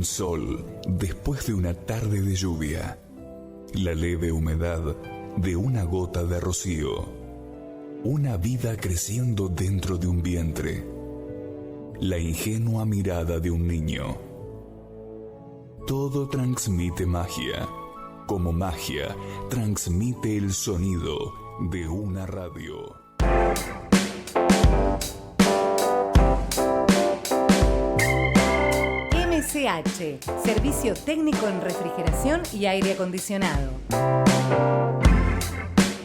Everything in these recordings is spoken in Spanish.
Un sol después de una tarde de lluvia. La leve humedad de una gota de rocío. Una vida creciendo dentro de un vientre. La ingenua mirada de un niño. Todo transmite magia, como magia transmite el sonido de una radio. MCH, servicio técnico en refrigeración y aire acondicionado.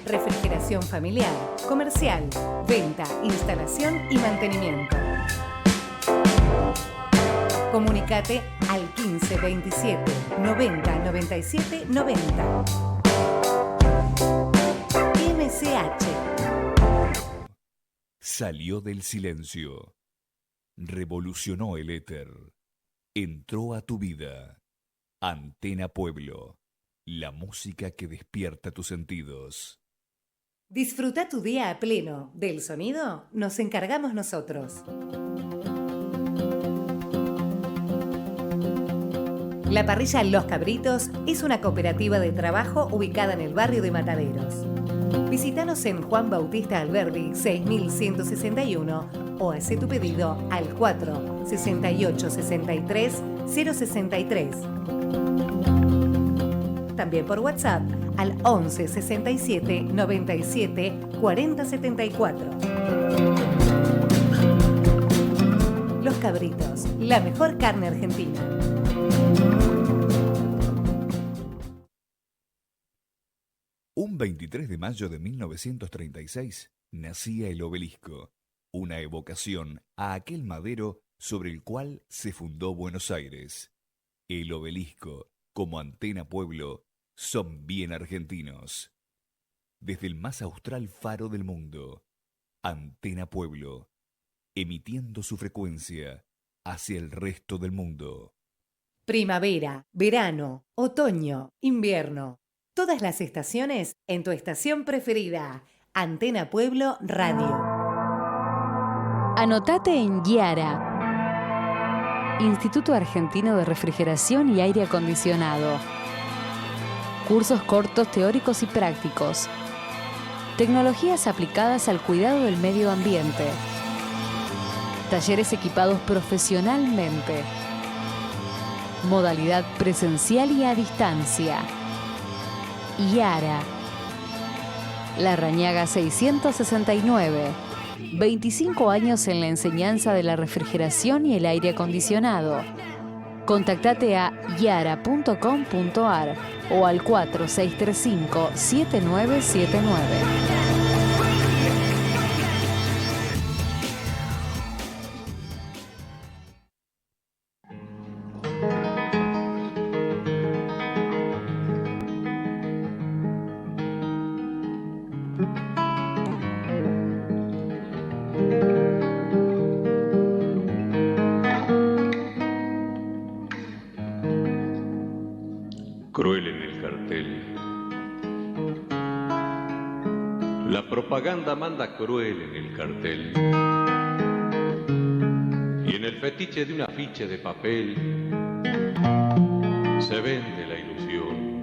Refrigeración familiar, comercial, venta, instalación y mantenimiento. Comunicate al 15 27 90 97 90. MCH. Salió del silencio. Revolucionó el éter. Entró a tu vida. Antena Pueblo. La música que despierta tus sentidos. Disfruta tu día a pleno. Del sonido nos encargamos nosotros. La parrilla Los Cabritos es una cooperativa de trabajo ubicada en el barrio de Mataderos. Visítanos en Juan Bautista Alberdi 6161 o haz tu pedido al 4 68 63 063. También por WhatsApp al 11 67 97 40 74. Los Cabritos, la mejor carne argentina. Un 23 de mayo de 1936 nacía el Obelisco, una evocación a aquel madero sobre el cual se fundó Buenos Aires. El Obelisco, como Antena Pueblo, son bien argentinos. Desde el más austral faro del mundo, Antena Pueblo, emitiendo su frecuencia hacia el resto del mundo. Primavera, verano, otoño, invierno. Todas las estaciones en tu estación preferida. Antena Pueblo Radio. Anotate en IARA, Instituto Argentino de Refrigeración y Aire Acondicionado. Cursos cortos teóricos y prácticos. Tecnologías aplicadas al cuidado del medio ambiente. Talleres equipados profesionalmente. Modalidad presencial y a distancia. IARA. Larrañaga 669. 25 años en la enseñanza de la refrigeración y el aire acondicionado. Contactate a yara.com.ar o al 4635-7979. Cruel en el cartel. La propaganda manda cruel en el cartel. Y en el fetiche de un afiche de papel se vende la ilusión,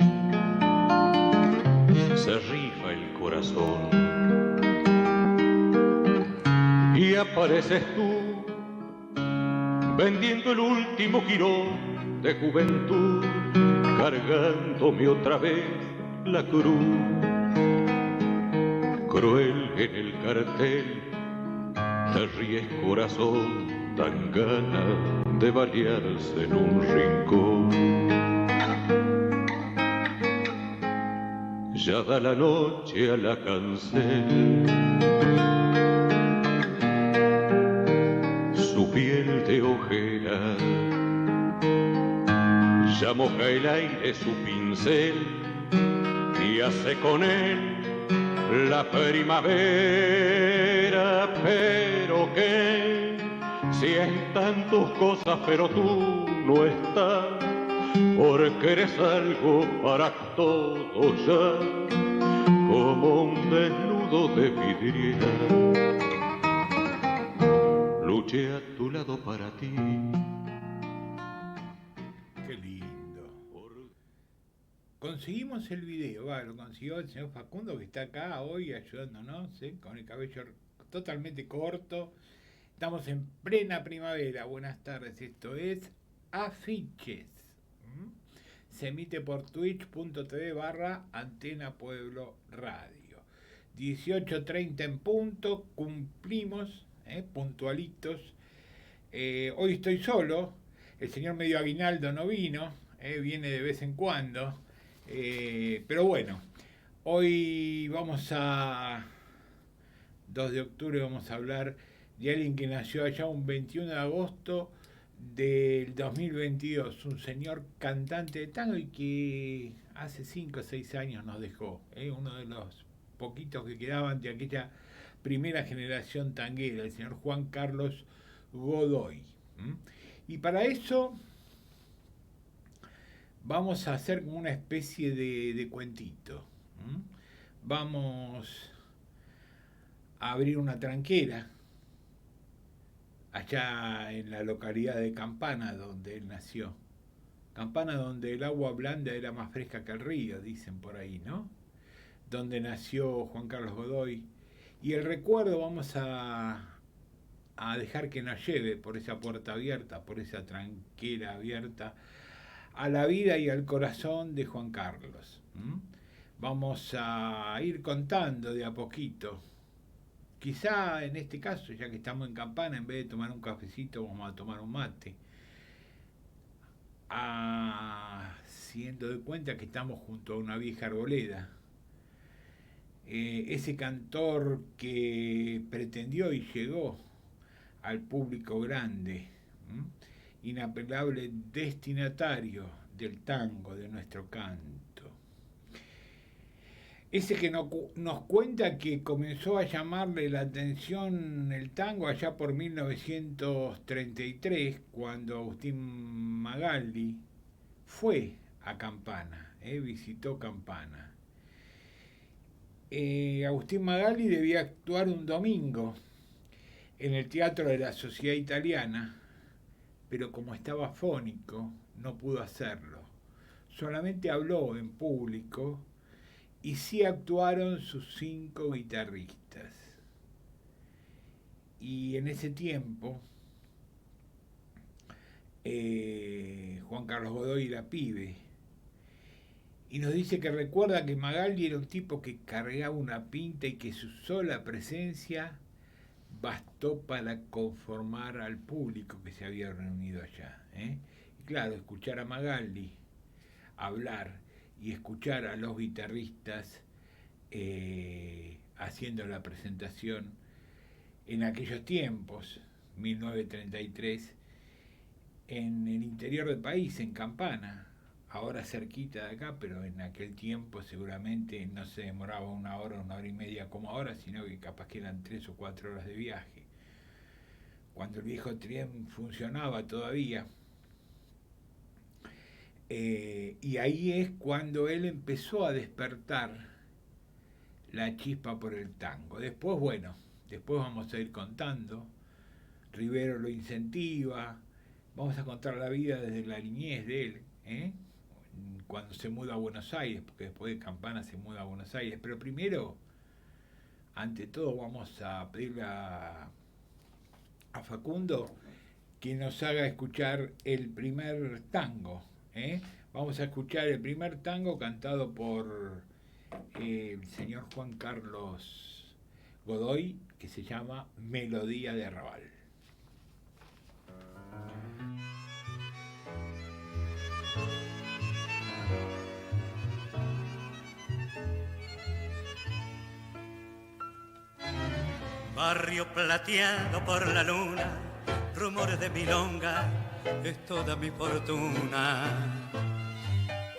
se rifa el corazón. Y apareces tú vendiendo el último jirón de juventud, cargándome otra vez la cruz. Cruel en el cartel, te ríes corazón, dan ganas de balearse en un rincón. Ya da la noche a la cancel, su piel de ojera. Ya moja el aire su pincel y hace con él la primavera. Pero que sientan tus cosas, pero tú no estás, porque eres algo para todos ya, como un desnudo de vidriera. Luché a tu lado para ti, conseguimos el video, lo consiguió el señor Facundo, que está acá hoy ayudándonos, con el cabello totalmente corto. Estamos en plena primavera. Buenas tardes, esto es Afiches. Se emite por twitch.tv/Antena Pueblo Radio. 18:30 en punto, cumplimos, puntualitos. Hoy estoy solo, el señor Medio Aguinaldo no vino, viene de vez en cuando, pero bueno, hoy 2 de octubre, vamos a hablar de alguien que nació allá un 21 de agosto del 2022, un señor cantante de tango y que hace 5 o 6 años nos dejó, uno de los poquitos que quedaban de aquella primera generación tanguera, el señor Juan Carlos Godoy. Y para eso vamos a hacer como una especie de cuentito. Vamos a abrir una tranquera allá en la localidad de Campana, donde él nació. Campana, donde el agua blanda era más fresca que el río, dicen por ahí, ¿no? Donde nació Juan Carlos Godoy. Y el recuerdo vamos a dejar que nos lleve por esa puerta abierta, por esa tranquera abierta, a la vida y al corazón de Juan Carlos. Vamos a ir contando de a poquito. Quizá en este caso, ya que estamos en Campana, en vez de tomar un cafecito, vamos a tomar un mate. Haciendo de cuenta que estamos junto a una vieja arboleda. Ese cantor que pretendió y llegó al público grande, inapelable destinatario del tango, de nuestro canto. Ese que nos cuenta que comenzó a llamarle la atención el tango allá por 1933, cuando Agustín Magaldi fue a Campana, visitó Campana. Agustín Magaldi debía actuar un domingo en el Teatro de la Sociedad Italiana, pero como estaba afónico, no pudo hacerlo. Solamente habló en público y sí actuaron sus 5 guitarristas. Y en ese tiempo, Juan Carlos Godoy era pibe. Y nos dice que recuerda que Magaldi era un tipo que cargaba una pinta y que su sola presencia bastó para conformar al público que se había reunido allá. Y claro, escuchar a Magaldi hablar y escuchar a los guitarristas haciendo la presentación en aquellos tiempos, 1933, en el interior del país, en Campana, ahora cerquita de acá, pero en aquel tiempo seguramente no se demoraba 1 hora, 1 hora y media como ahora, sino que capaz que eran 3 o 4 horas de viaje. Cuando el viejo tren funcionaba todavía. Y ahí es cuando él empezó a despertar la chispa por el tango. Después, después vamos a ir contando. Rivero lo incentiva. Vamos a contar la vida desde la niñez de él, cuando se muda a Buenos Aires, porque después de Campana se muda a Buenos Aires. Pero primero, ante todo, vamos a pedirle a Facundo que nos haga escuchar el primer tango. Vamos a escuchar el primer tango cantado por el señor Juan Carlos Godoy, que se llama Melodía de Arrabal. Barrio plateado por la luna, rumores de milonga, es toda mi fortuna.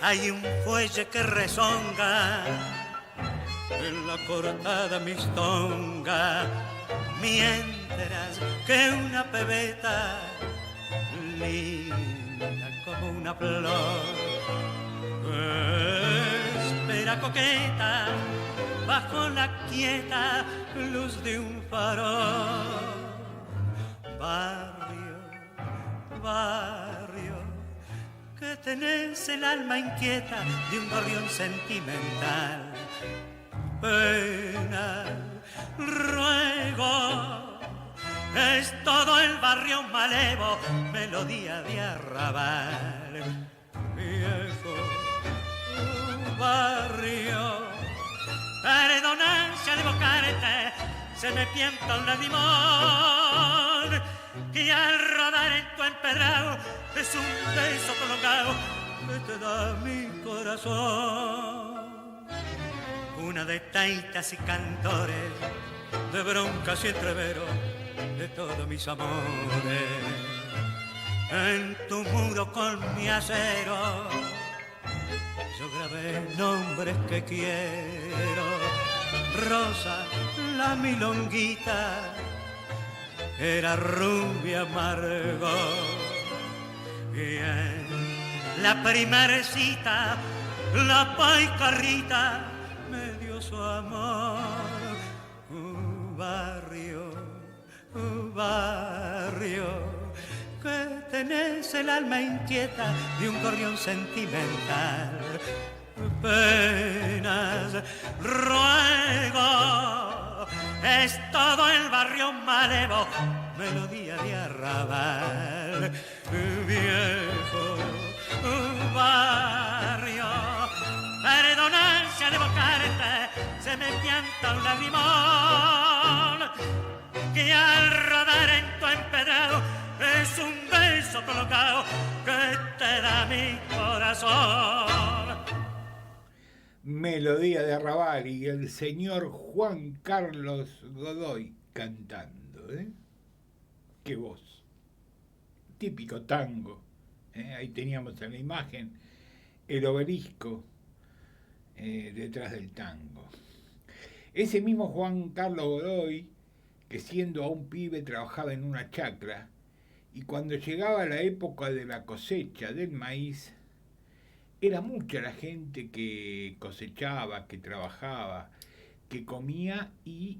Hay un fuelle que rezonga en la cortada mistonga, mientras que una pebeta linda como una flor espera coqueta bajo la quieta luz de un farol. Barrio, barrio, que que tenés el alma inquieta de un gorrión sentimental. Pena, ruego, es todo el barrio malevo, melodía de arrabal. Viejo barrio, perdona si al evocarte se me pienta un limón, que al rodar en tu empedrado es un beso prolongado que te da mi corazón. Una de taitas y cantores, de broncas y entreveros, de todos mis amores. En tu muro con mi acero yo grabé nombres que quiero. Rosa, la milonguita, era rubia amargo. Y en la primera cita, la paicarrita me dio su amor. Barrio, que tenés el alma inquieta de un gorrión sentimental. Penas, ruego, es todo el barrio malevo, melodía de arrabal. Viejo barrio, perdona si al evocarte se me pianta un lagrimón, que al rodar en tu empedrado es un beso colocado que te da mi corazón. Melodía de arrabal y el señor Juan Carlos Godoy cantando, ¿eh? Qué voz. Típico tango. Ahí teníamos en la imagen el obelisco detrás del tango. Ese mismo Juan Carlos Godoy, que siendo aún pibe trabajaba en una chacra, y cuando llegaba la época de la cosecha del maíz, era mucha la gente que cosechaba, que trabajaba, que comía y,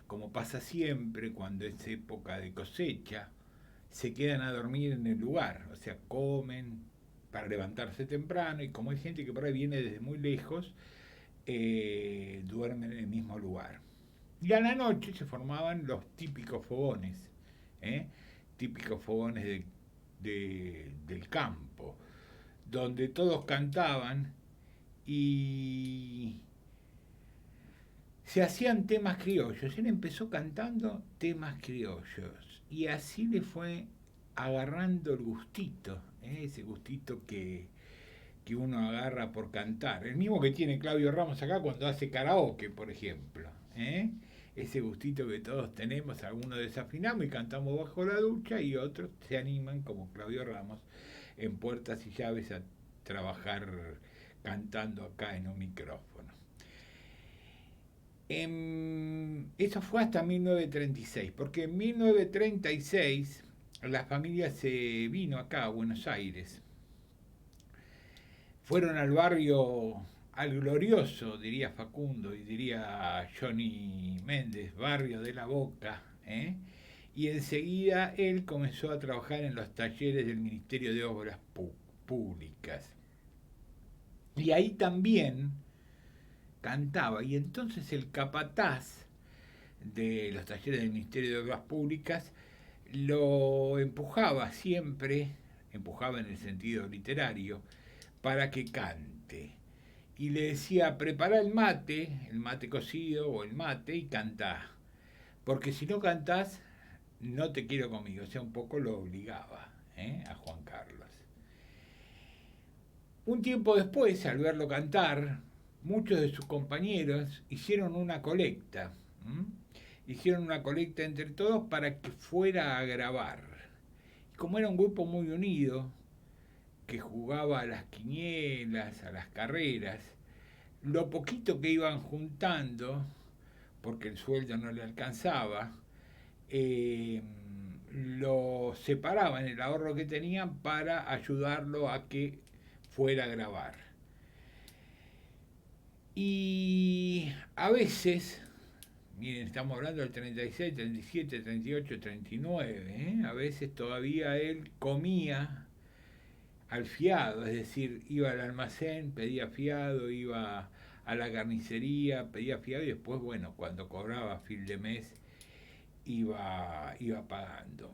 como pasa siempre cuando es época de cosecha, se quedan a dormir en el lugar, o sea, comen para levantarse temprano, y como hay gente que por ahí viene desde muy lejos, duermen en el mismo lugar. Y a la noche se formaban los típicos fogones, típicos fogones del campo, donde todos cantaban y se hacían temas criollos. Él empezó cantando temas criollos y así le fue agarrando el gustito, ese gustito que uno agarra por cantar. El mismo que tiene Claudio Ramos acá cuando hace karaoke, por ejemplo. Ese gustito que todos tenemos, algunos desafinamos y cantamos bajo la ducha y otros se animan, como Claudio Ramos, en Puertas y Llaves a trabajar cantando acá en un micrófono. Eso fue hasta 1936, porque en 1936 la familia se vino acá a Buenos Aires. Fueron al barrio, al glorioso, diría Facundo y diría Johnny Méndez, barrio de La Boca, y enseguida él comenzó a trabajar en los talleres del Ministerio de Obras Públicas. Y ahí también cantaba, y entonces el capataz de los talleres del Ministerio de Obras Públicas lo empujaba siempre, empujaba en el sentido literario, para que cante. Y le decía, prepara el mate cocido o el mate y cantá, porque si no cantás, no te quiero conmigo. O sea, un poco lo obligaba a Juan Carlos. Un tiempo después, al verlo cantar, muchos de sus compañeros hicieron una colecta. Hicieron una colecta entre todos para que fuera a grabar. Y como era un grupo muy unido, que jugaba a las quinielas, a las carreras, lo poquito que iban juntando, porque el sueldo no le alcanzaba, lo separaban, el ahorro que tenían, para ayudarlo a que fuera a grabar. Y a veces, miren, estamos hablando del 36, 37, 38, 39, a veces todavía él comía al fiado, es decir, iba al almacén, pedía fiado, iba a la carnicería, pedía fiado y después, bueno, cuando cobraba a fin de mes, iba pagando.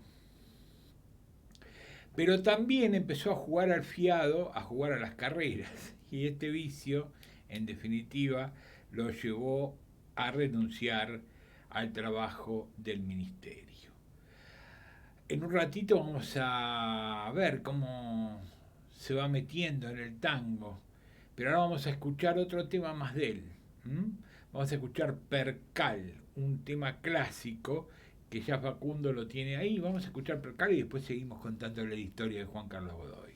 Pero también empezó a jugar al fiado, a jugar a las carreras, y este vicio, en definitiva, lo llevó a renunciar al trabajo del ministerio. En un ratito vamos a ver cómo se va metiendo en el tango, pero ahora vamos a escuchar otro tema más de él. Vamos a escuchar Percal, un tema clásico que ya Facundo lo tiene ahí. Vamos a escuchar Percal y después seguimos contándole la historia de Juan Carlos Godoy.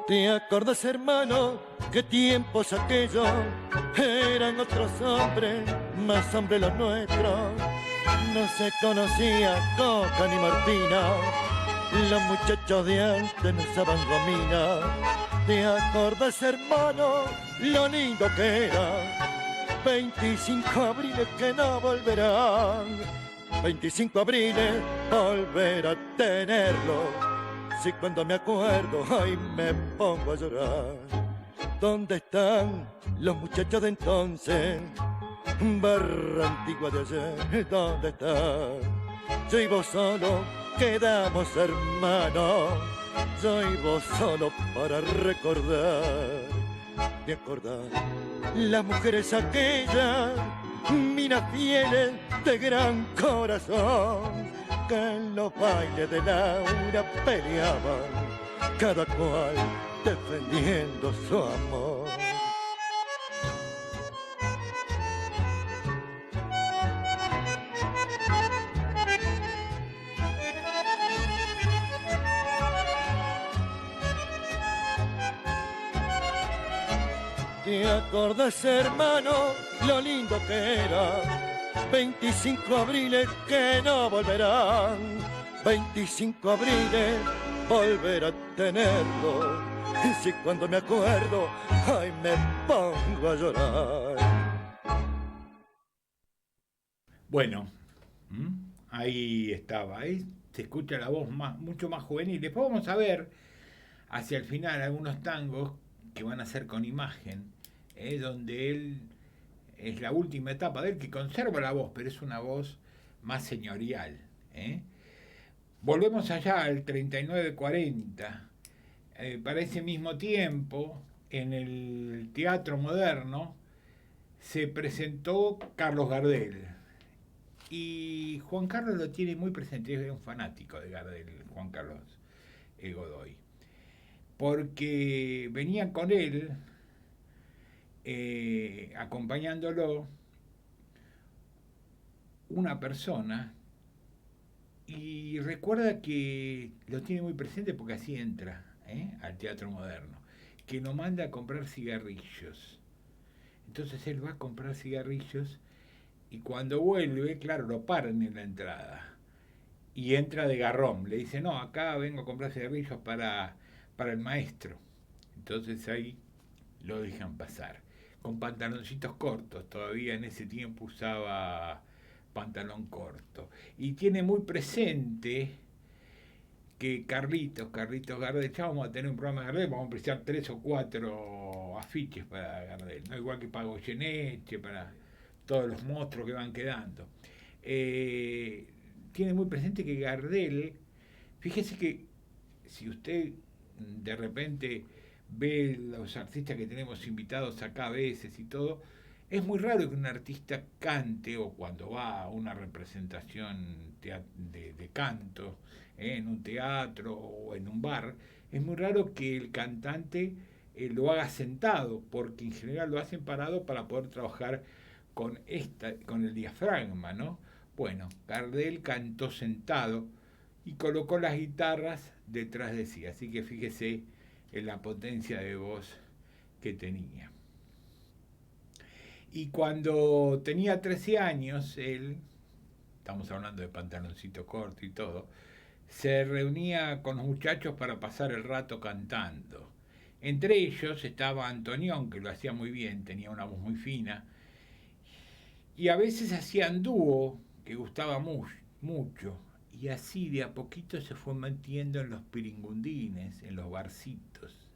¿Te acordás, hermano, qué tiempos aquellos? Eran otros hombres, más hombres los nuestros. No se conocía coca ni martina, los muchachos de antes no usaban gomina. ¿Te acordás, hermano, lo lindo que era? 25 abriles que no volverán, 25 abriles volver a tenerlo. Si cuando me acuerdo, ay, me pongo a llorar. ¿Dónde están los muchachos de entonces? Barra antigua de ayer, ¿dónde están? Yo y vos solo quedamos hermanos, yo y vos solo para recordar. ¿Te acordás? Las mujeres aquellas, minas fieles de gran corazón, que en los bailes de Laura peleaban, cada cual defendiendo su amor. ¿Te acordás, hermano, lo lindo que era? 25 abriles que no volverán, 25 abriles volver a tenerlo. Y si cuando me acuerdo, ay, me pongo a llorar. Bueno, ahí estaba, ahí se escucha la voz mucho más juvenil. Después vamos a ver hacia el final algunos tangos que van a ser con imagen, donde él es la última etapa de él, que conserva la voz, pero es una voz más señorial. Volvemos allá al 39-40. Para ese mismo tiempo, en el Teatro Moderno, se presentó Carlos Gardel. Y Juan Carlos lo tiene muy presente, es un fanático de Gardel, Juan Carlos Godoy. Porque venía con él, acompañándolo, una persona, y recuerda que lo tiene muy presente porque así entra al Teatro Moderno, que lo manda a comprar cigarrillos. Entonces él va a comprar cigarrillos y cuando vuelve, claro, lo paran en la entrada y entra de garrón. Le dice, no, acá vengo a comprar cigarrillos para el maestro. Entonces ahí lo dejan pasar. Con pantaloncitos cortos, todavía en ese tiempo usaba pantalón corto. Y tiene muy presente que Carlitos Gardel, ya vamos a tener un programa de Gardel, vamos a precisar 3 o 4 afiches para Gardel, ¿no? Igual que para Goyeneche, para todos los monstruos que van quedando. Tiene muy presente que Gardel, fíjese que si usted de repente ve los artistas que tenemos invitados acá a veces y todo, es muy raro que un artista cante, o cuando va a una representación de canto, en un teatro o en un bar, es muy raro que el cantante lo haga sentado, porque en general lo hacen parado para poder trabajar con el diafragma, ¿no? Bueno, Gardel cantó sentado y colocó las guitarras detrás de sí, así que fíjese en la potencia de voz que tenía. Y cuando tenía 13 años, él, estamos hablando de pantaloncito corto y todo, se reunía con los muchachos para pasar el rato cantando. Entre ellos estaba Antonión, que lo hacía muy bien, tenía una voz muy fina, y a veces hacían dúo, que gustaba mucho, y así de a poquito se fue metiendo en los piringundines, en los barcitos,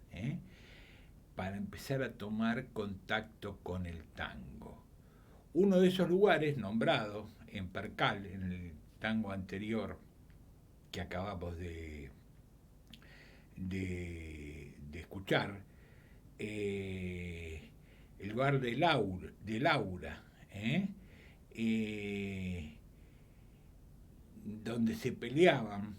para empezar a tomar contacto con el tango. Uno de esos lugares, nombrado en Percal, en el tango anterior que acabamos de escuchar, el bar de Laura, donde se peleaban,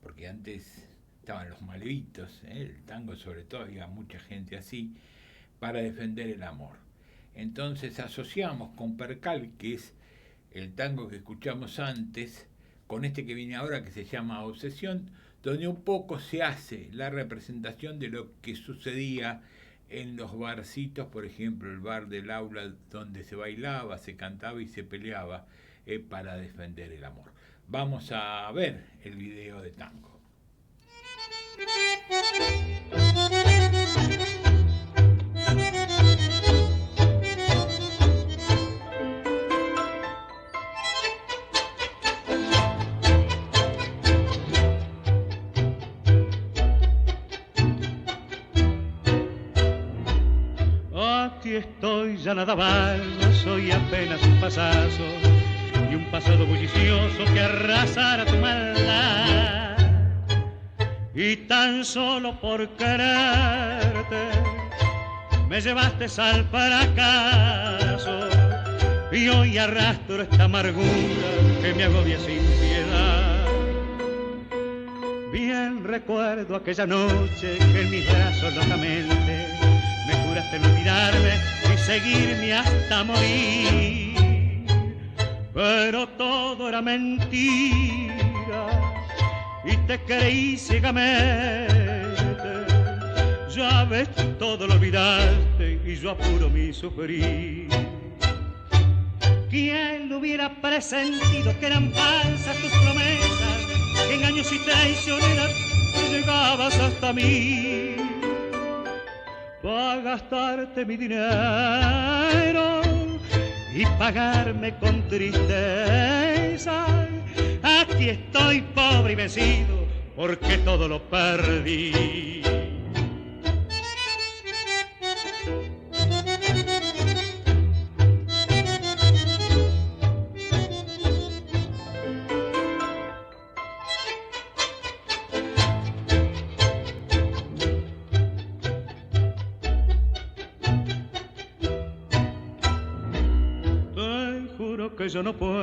porque antes estaban los malvitos, el tango sobre todo, había mucha gente así, para defender el amor. Entonces asociamos con Percal, que es el tango que escuchamos antes, con este que viene ahora, que se llama Obsesión, donde un poco se hace la representación de lo que sucedía en los barcitos, por ejemplo, el bar del aula, donde se bailaba, se cantaba y se peleaba para defender el amor. Vamos a ver el video de tango. Aquí estoy, ya nada valgo, soy apenas un pasazo y un pasado bullicioso que arrasara tu maldad. Y tan solo por quererte me llevaste al fracaso y hoy arrastro esta amargura que me agobia sin piedad. Bien recuerdo aquella noche que en mis brazos locamente me juraste no olvidarme y seguirme hasta morir, pero todo era mentira y te creí ciegamente. Ya ves, todo lo olvidaste y yo apuro mi sufrir. ¿Quién lo hubiera presentido que eran falsas tus promesas, que engaños y traicioneras llegabas hasta mí? Para gastarte mi dinero y pagarme con tristeza, aquí estoy pobre y vencido porque todo lo perdí. Que yo no puedo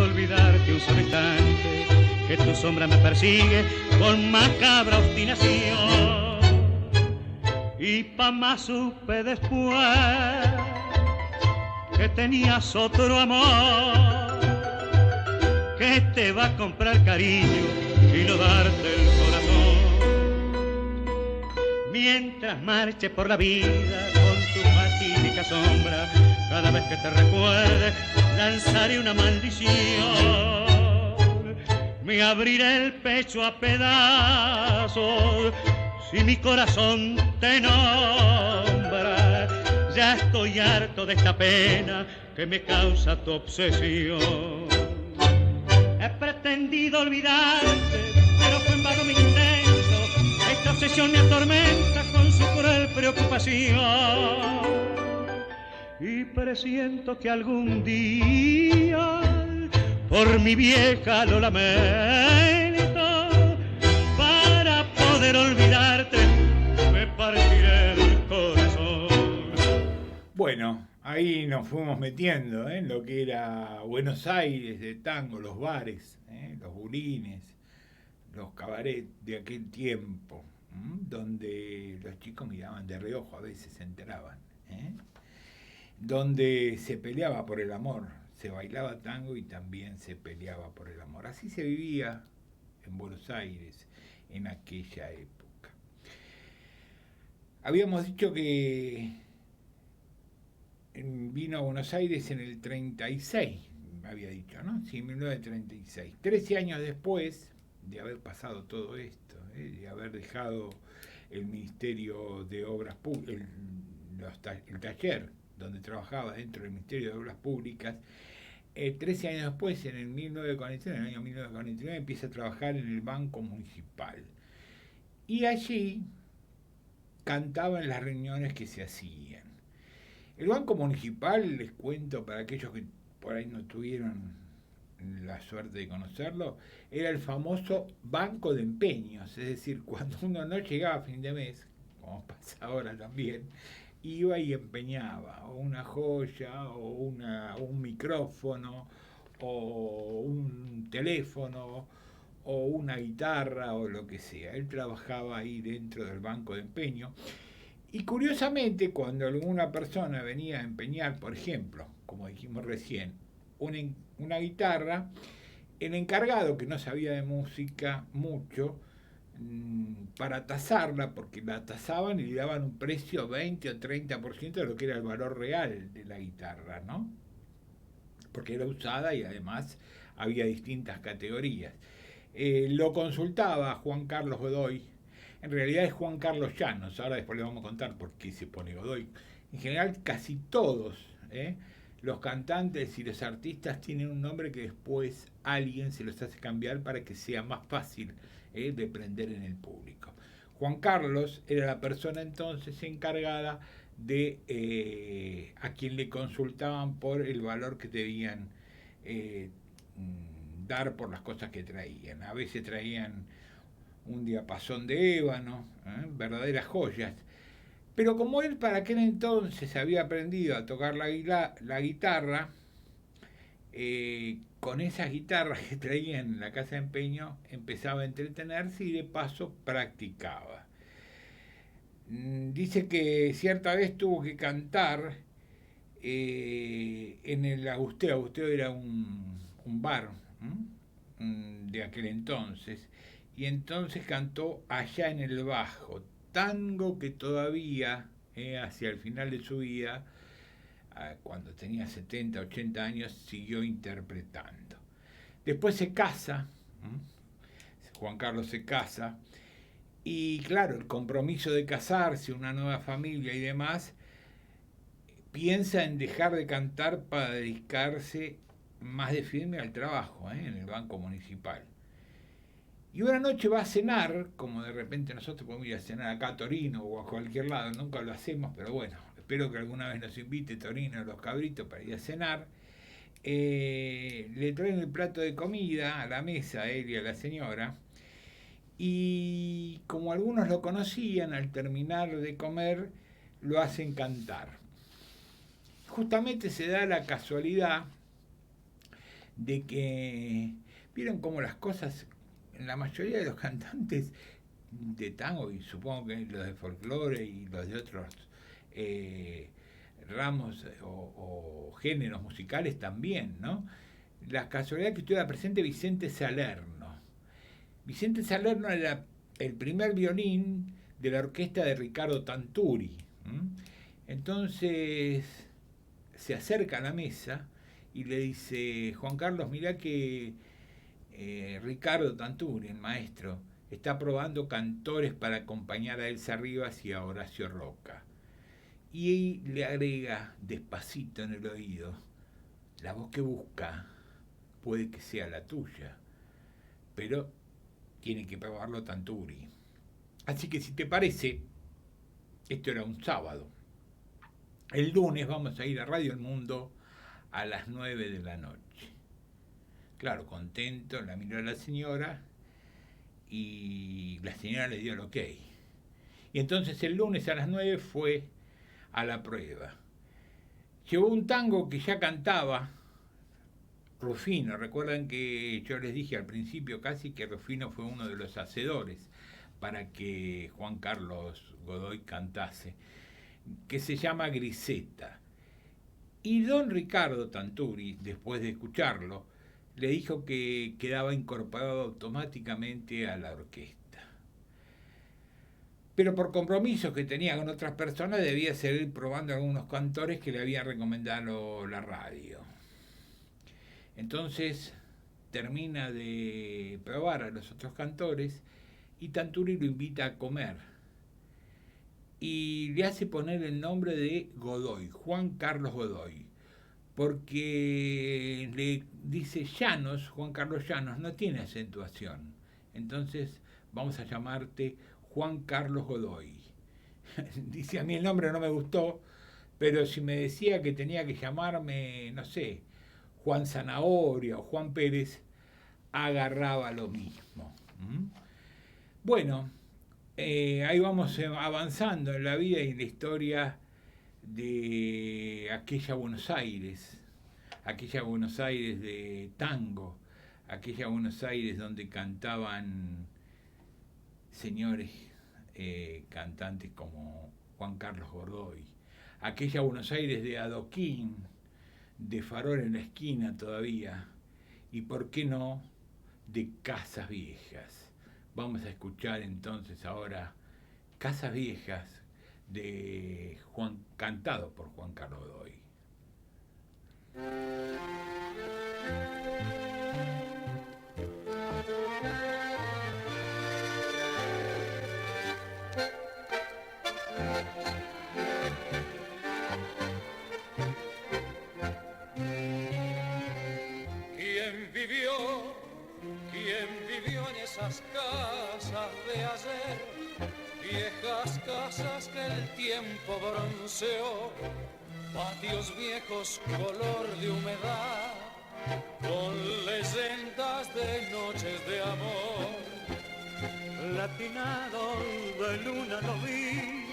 olvidarte un solo instante, que tu sombra me persigue con macabra obstinación. Y pa' más supe después que tenías otro amor, que te va a comprar cariño y no darte el corazón. Mientras marche por la vida con tu fatídica sombra, cada vez que te recuerde lanzaré una maldición. Me abriré el pecho a pedazos si mi corazón te nombra. Ya estoy harto de esta pena que me causa tu obsesión. He pretendido olvidarte, pero fue en vano mi intento. Esta obsesión me atormenta con su cruel preocupación. Y presiento que algún día por mi vieja lo lamento. Para poder olvidarte me partiré el corazón. Bueno, ahí nos fuimos metiendo en lo que era Buenos Aires de tango, los bares, los bulines, los cabarets de aquel tiempo, donde los chicos miraban de reojo, a veces se enteraban, donde se peleaba por el amor, se bailaba tango y también se peleaba por el amor. Así se vivía en Buenos Aires en aquella época. Habíamos dicho que vino a Buenos Aires en el 36, había dicho, ¿no? Sí, 1936. 13 años después de haber pasado todo esto, de haber dejado el Ministerio de Obras Públicas, el taller donde trabajaba dentro del Ministerio de Obras Públicas, 13 años después, en el 1949, en el año 1949, empieza a trabajar en el Banco Municipal. Y allí cantaba en las reuniones que se hacían. El Banco Municipal, les cuento para aquellos que por ahí no tuvieron la suerte de conocerlo, era el famoso banco de empeños, es decir, cuando uno no llegaba a fin de mes, como pasa ahora también, iba y empeñaba o una joya o un micrófono o un teléfono o una guitarra o lo que sea. Él trabajaba ahí dentro del banco de empeño. Y curiosamente, cuando alguna persona venía a empeñar, por ejemplo, como dijimos recién, una guitarra, el encargado, que no sabía de música mucho, para tasarla, porque la tasaban y le daban un precio 20 o 30% de lo que era el valor real de la guitarra, ¿no? Porque era usada y además había distintas categorías. Lo consultaba Juan Carlos Godoy. En realidad es Juan Carlos Llanos, ahora después le vamos a contar por qué se pone Godoy. En general casi todos los cantantes y los artistas tienen un nombre que después alguien se los hace cambiar para que sea más fácil de prender en el público. Juan Carlos era la persona entonces encargada de a quien le consultaban por el valor que debían dar por las cosas que traían. A veces traían un diapasón de ébano, verdaderas joyas. Pero como él para aquel entonces había aprendido a tocar la guitarra, con esas guitarras que traía en la casa de empeño empezaba a entretenerse y de paso practicaba. Dice que cierta vez tuvo que cantar en el Agusteo. Agusteo era un bar de aquel entonces, y entonces cantó Allá en el Bajo, tango que todavía, hacia el final de su vida, cuando tenía 70, 80 años, siguió interpretando. Después se casa, Juan Carlos se casa, y claro, el compromiso de casarse, una nueva familia y demás, piensa en dejar de cantar para dedicarse más de firme al trabajo en el Banco Municipal. Y una noche va a cenar, como de repente nosotros podemos ir a cenar acá a Torino o a cualquier lado, nunca lo hacemos, pero bueno, espero que alguna vez nos invite Torino a Los Cabritos para ir a cenar. Le traen el plato de comida a la mesa a él y a la señora, y como algunos lo conocían, al terminar de comer lo hacen cantar. Justamente se da la casualidad de que vieron cómo las cosas, la mayoría de los cantantes de tango, y supongo que los de folclore y los de otros ramos o géneros musicales también, ¿no? La casualidad que estuviera presente Vicente Salerno. Vicente Salerno era el primer violín de la orquesta de Ricardo Tanturi. Entonces se acerca a la mesa y le dice: Juan Carlos, mirá que Ricardo Tanturi, el maestro, está probando cantores para acompañar a Elsa Rivas y a Horacio Roca. Y le agrega despacito en el oído: la voz que busca puede que sea la tuya, pero tiene que probarlo Tanturi. Así que si te parece, esto era un sábado. El lunes vamos a ir a Radio El Mundo a las 9 de la noche. Claro, contento, la miró a la señora y la señora le dio el ok. Y entonces el lunes a las 9 fue a la prueba. Llevó un tango que ya cantaba Rufino. Recuerdan que yo les dije al principio casi que Rufino fue uno de los hacedores para que Juan Carlos Godoy cantase, que se llama Griseta. Y don Ricardo Tanturi, después de escucharlo, le dijo que quedaba incorporado automáticamente a la orquesta. pero por compromisos que tenía con otras personas debía seguir probando algunos cantores que le había recomendado la radio. Entonces termina de probar a los otros cantores y Tanturi lo invita a comer y le hace poner el nombre de Godoy, Juan Carlos Godoy, porque le dice Llanos, Juan Carlos Llanos no tiene acentuación, entonces vamos a llamarte Juan Carlos Godoy. Dice, a mí el nombre no me gustó, pero si me decía que tenía que llamarme, no sé, Juan Zanahoria o Juan Pérez, agarraba lo mismo. Bueno, ahí vamos avanzando en la vida y en la historia de aquella Buenos Aires de tango, aquella Buenos Aires donde cantaban señores cantantes como Juan Carlos Godoy, aquella Buenos Aires de adoquín, de farol en la esquina todavía, y por qué no, de casas viejas. Vamos a escuchar entonces ahora Casas Viejas de cantado por Juan Carlos Godoy. Casas de ayer, viejas casas que el tiempo bronceó, patios viejos color de humedad, con leyendas de noches de amor. Latinado de luna lo vi,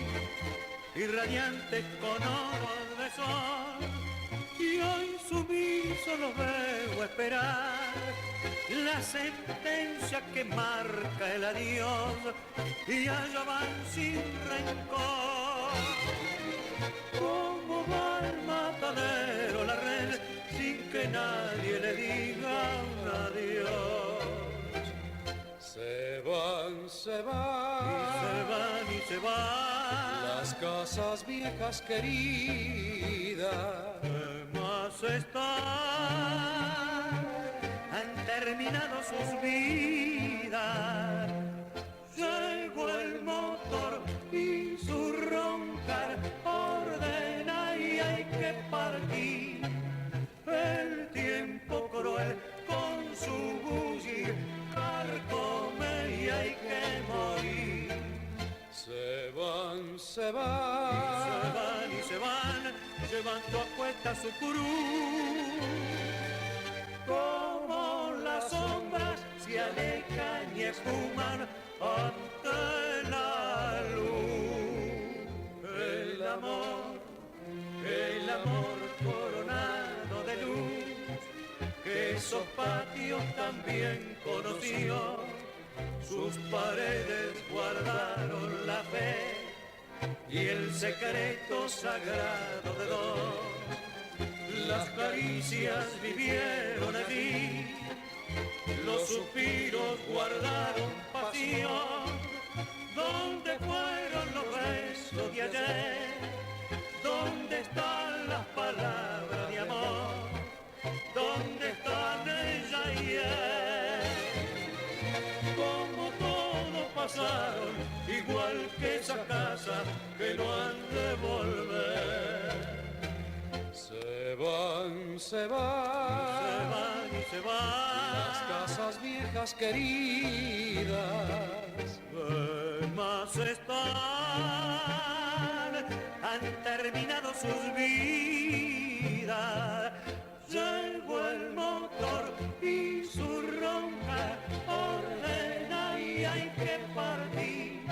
irradiante con oro de sol, y hoy sumiso los veo esperar la sentencia que marca el adiós, y allá van sin rencor. Como va el matadero la red, sin que nadie le diga un adiós. Se van, se van y se van las casas viejas queridas. ¿Qué más están? Han terminado sus vidas. Llegó el motor y su roncar ordena y hay que partir. El tiempo cruel con su bullir carcome y hay que morir. Se van, se van y se van, llevando a cuesta su cruz. Como las sombras se alejan y esfuman ante la luz. El amor coronado de luz, que esos patios también conoció. Sus paredes guardaron la fe y el secreto sagrado de dos. Las caricias vivieron allí, los suspiros guardaron pasión. ¿Dónde fueron los besos de ayer? ¿Dónde están las palabras de amor? ¿Dónde están ella y él? Como todos pasaron, igual que esa casa que no han de volver. Se van, se van y se van las casas viejas queridas. ¿Qué más están? Han terminado sus vidas. Llegó el motor y su ronca ordena y hay que partir.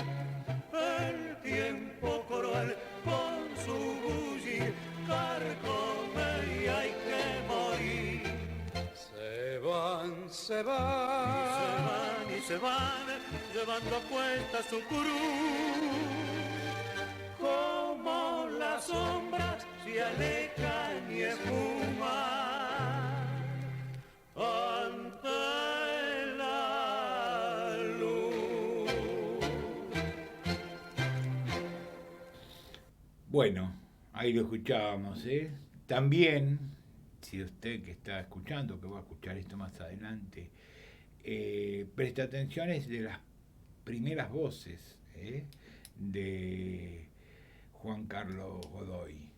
El tiempo cruel con su bullir carcome y hay que morir. Se van, y se van, llevando a cuesta su cruz. Como las sombras se alejan y esfuman ante la luz. Bueno, ahí lo escuchábamos, ¿eh? También, si usted que está escuchando, que va a escuchar esto más adelante, presta atención, es de las primeras voces de Juan Carlos Godoy.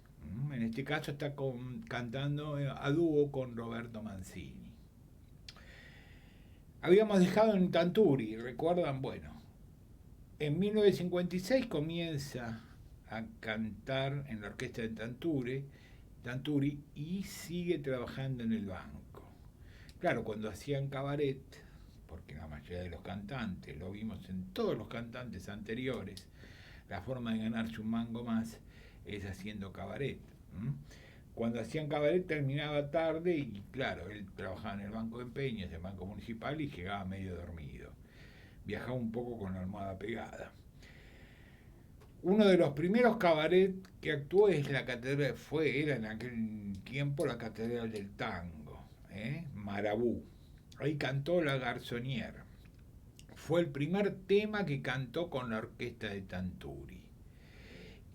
En este caso está cantando a dúo con Roberto Mancini. Habíamos dejado en Tanturi, ¿recuerdan? Bueno, en 1956 comienza a cantar en la orquesta de Tanturi y sigue trabajando en el banco. Claro, cuando hacían cabaret, porque la mayoría de los cantantes, lo vimos en todos los cantantes anteriores, la forma de ganarse un mango más es haciendo cabaret. Cuando hacían cabaret terminaba tarde y claro, él trabajaba en el Banco de Empeños, el Banco Municipal, y llegaba medio dormido. Viajaba un poco con la almohada pegada. Uno de los primeros cabaret que actuó es la catedral, era en aquel tiempo la Catedral del Tango, Marabú. Ahí cantó La Garçonnière. Fue el primer tema que cantó con la orquesta de Tanturi.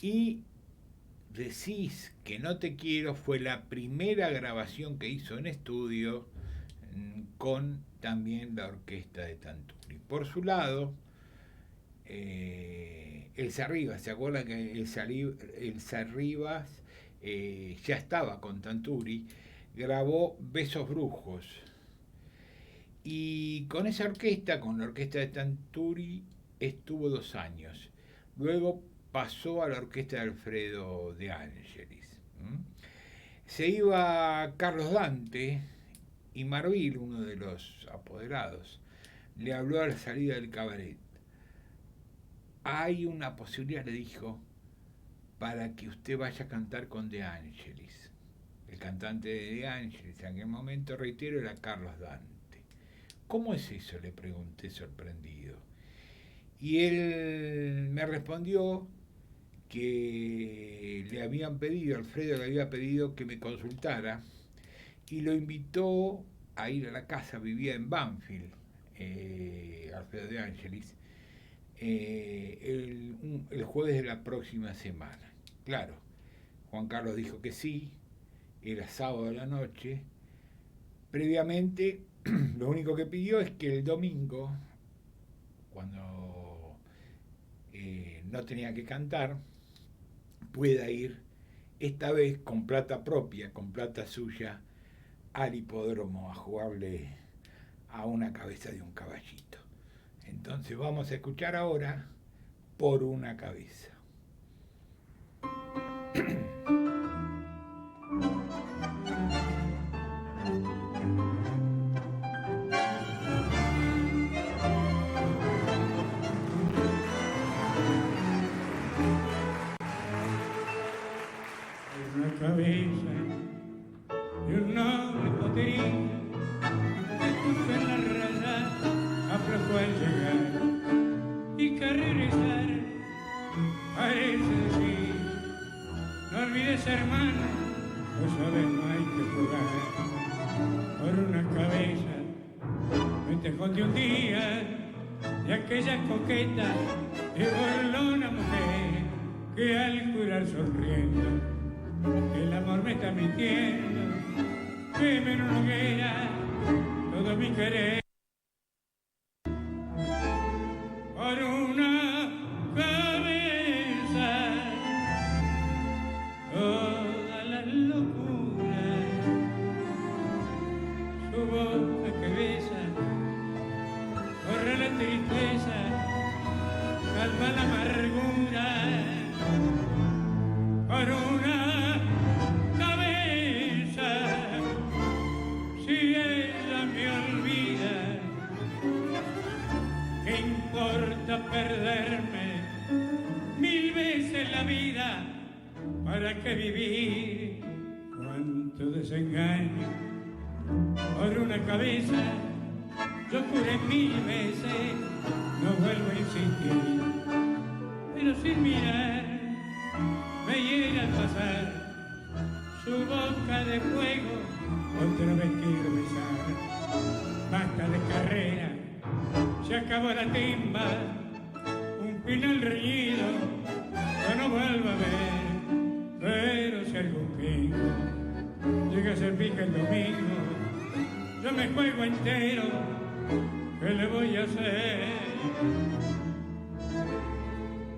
Y Decís que no te quiero fue la primera grabación que hizo en estudio con también la orquesta de Tanturi. Por su lado, Elsa Rivas, ¿se acuerdan que Elsa Rivas ya estaba con Tanturi? Grabó Besos Brujos. Y con esa orquesta, con la orquesta de Tanturi, estuvo 2 años. Luego pasó a la orquesta de Alfredo De Angelis. Se iba Carlos Dante y Marvil, uno de los apoderados, le habló a la salida del cabaret. Hay una posibilidad, le dijo, para que usted vaya a cantar con De Angelis. El cantante de De Angelis en aquel momento, reitero, era Carlos Dante. ¿Cómo es eso?, le pregunté sorprendido. Y él me respondió que le habían pedido, Alfredo le había pedido que me consultara y lo invitó a ir a la casa, vivía en Banfield, Alfredo De Angelis, el jueves de la próxima semana. Claro, Juan Carlos dijo que sí, era sábado de la noche. Previamente, lo único que pidió es que el domingo, cuando no tenía que cantar, pueda ir, esta vez con plata propia, con plata suya, al hipódromo a jugarle a una cabeza de un caballito. Entonces vamos a escuchar ahora Por una cabeza. Cabeza de un noble poterín que puso en la raya, aflojó al llegar y que al regresar parece decir: no olvides, hermano, vos sabés, no hay que jugar. Por una cabeza me te conté un día de aquella coqueta y burlona mujer que al curar sonriendo el amor me está mintiendo, que me enloguera todo mi querer. Por una cabeza toda la locura, su boca que besa, corre la tristeza, calma la amargura. Por una cabeza, si ella me olvida, ¿qué importa perderme 1000 veces la vida? ¿Para qué vivir? Cuánto desengaño. Por una cabeza, yo juré 1000 veces, no vuelvo a insistir, pero sin mirar me hiera al pasar su boca de fuego, otra vez quiero besar. Basta de carrera, se acabó la timba, un final reñido, yo no vuelvo a ver. dije el domingo, yo me juego entero, ¿qué le voy a hacer?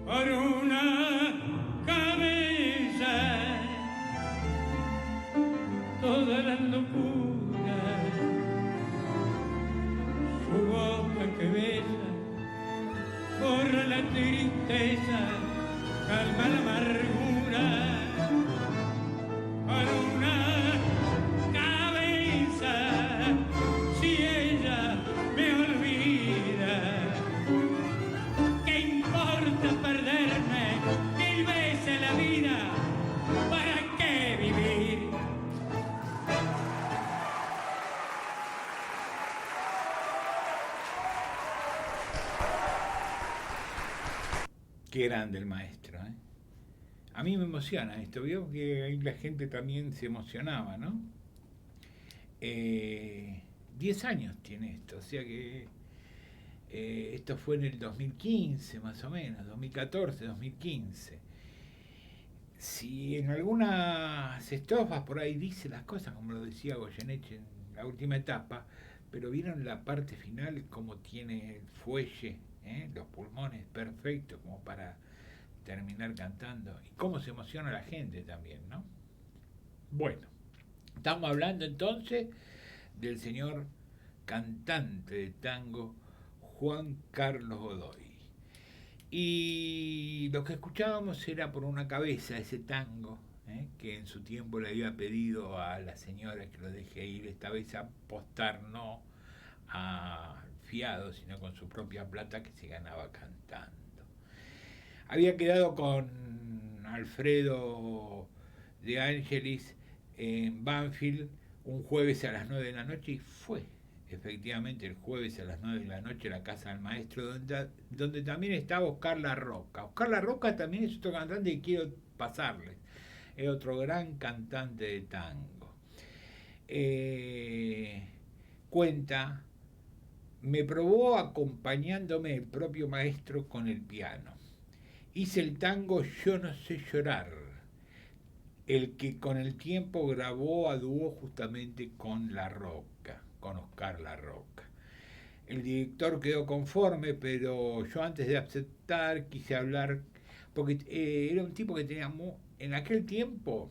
Por una cabeza, toda la locura, su boca que besa, borra la tristeza, calma la amargura. Por una cabeza, si ella me olvida, ¿qué importa perderme 1000 veces la vida? ¿Para qué vivir? Qué grande el maestro, ¿eh? A mí me emociona esto, veo que ahí la gente también se emocionaba, ¿no? 10 años tiene esto, o sea que esto fue en el 2015 más o menos, 2014, 2015. Si en algunas estrofas por ahí dice las cosas, como lo decía Goyeneche en la última etapa, pero vieron la parte final como tiene el fuelle, los pulmones perfectos como para terminar cantando, y cómo se emociona la gente también, ¿no? Bueno, estamos hablando entonces del señor cantante de tango Juan Carlos Godoy, y lo que escuchábamos era Por una cabeza, ese tango que en su tiempo le había pedido a la señora que lo deje ir, esta vez a apostar, no a fiado, sino con su propia plata que se ganaba cantando. Había quedado con Alfredo de Ángelis en Banfield un jueves a las 9 de la noche, y fue efectivamente el jueves a las 9 de la noche a la casa del maestro, donde también estaba Oscar La Roca. Oscar La Roca también es otro cantante que quiero pasarles, es otro gran cantante de tango. Cuenta, me probó acompañándome el propio maestro con el piano. Hice el tango Yo no sé llorar, el que con el tiempo grabó a dúo justamente con La Roca, con Oscar La Roca. El director quedó conforme, pero yo antes de aceptar quise hablar, porque era un tipo que tenía en aquel tiempo,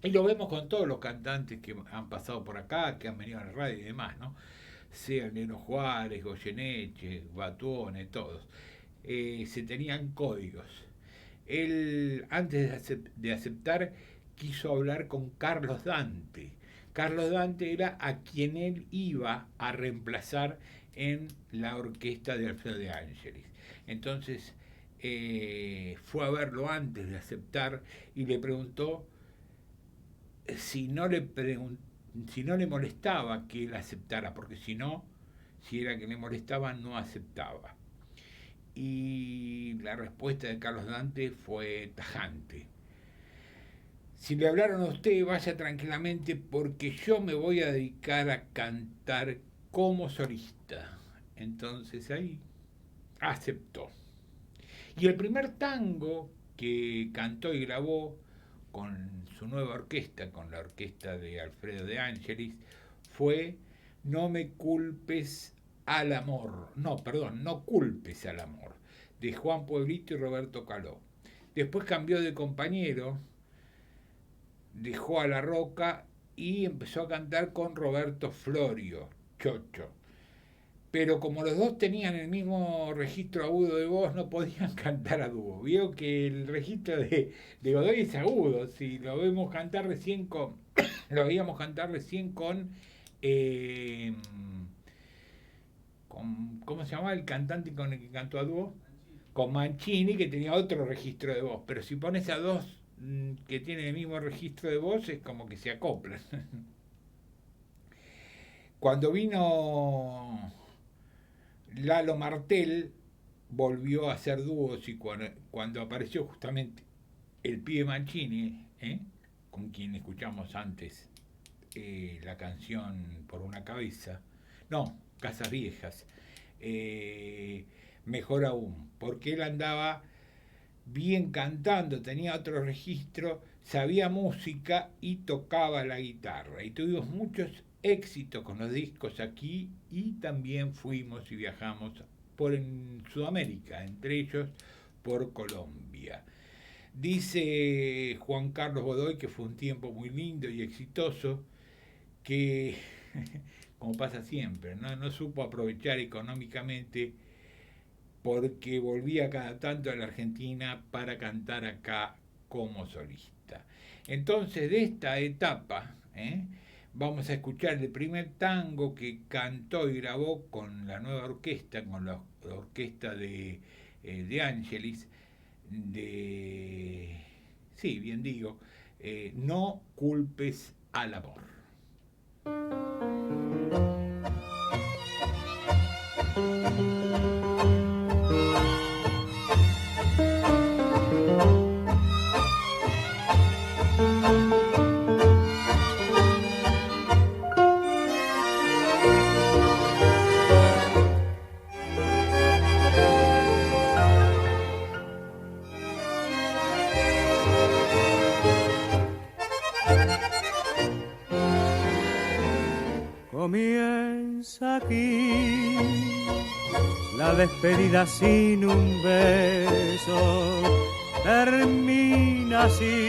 y lo vemos con todos los cantantes que han pasado por acá, que han venido a la radio y demás, ¿no? Sea Neno Juárez, Goyeneche, Batuone, todos. Se tenían códigos. Él, antes de aceptar, quiso hablar con Carlos Dante. Carlos Dante era a quien él iba a reemplazar en la orquesta de Alfredo de Ángelis. Entonces fue a verlo antes de aceptar y le preguntó si no le molestaba que él aceptara, porque si era que le molestaba, no aceptaba. Y la respuesta de Carlos Dante fue tajante. Si le hablaron a usted, vaya tranquilamente, porque yo me voy a dedicar a cantar como solista. Entonces ahí aceptó. Y el primer tango que cantó y grabó con su nueva orquesta, con la orquesta de Alfredo de Ángelis, fue No culpes al amor, no culpes al amor, de Juan Pueblito y Roberto Caló. Después cambió de compañero, dejó a La Roca y empezó a cantar con Roberto Florio, Chocho. Pero como los dos tenían el mismo registro agudo de voz, no podían cantar a dúo. Vio que el registro de Godoy es agudo. Si lo vemos cantar recién lo veíamos cantar recién con ¿cómo se llamaba el cantante con el que cantó a dúo? Con Mancini, que tenía otro registro de voz. Pero si pones a dos que tienen el mismo registro de voz, es como que se acoplan. Cuando vino Lalo Martel, volvió a hacer dúos, y cuando apareció justamente el pibe Mancini, con quien escuchamos antes la canción Por una cabeza, no, Casas Viejas, mejor aún, porque él andaba bien cantando, tenía otro registro, sabía música y tocaba la guitarra. Y tuvimos muchos éxitos con los discos aquí y también fuimos y viajamos por en Sudamérica, entre ellos por Colombia. Dice Juan Carlos Godoy que fue un tiempo muy lindo y exitoso, que, como pasa siempre, no supo aprovechar económicamente porque volvía cada tanto a la Argentina para cantar acá como solista. Entonces, de esta etapa, vamos a escuchar el primer tango que cantó y grabó con la nueva orquesta, con la orquesta de Angelis, sí, bien digo, No culpes al amor. Comienza aquí la despedida sin un beso, termina así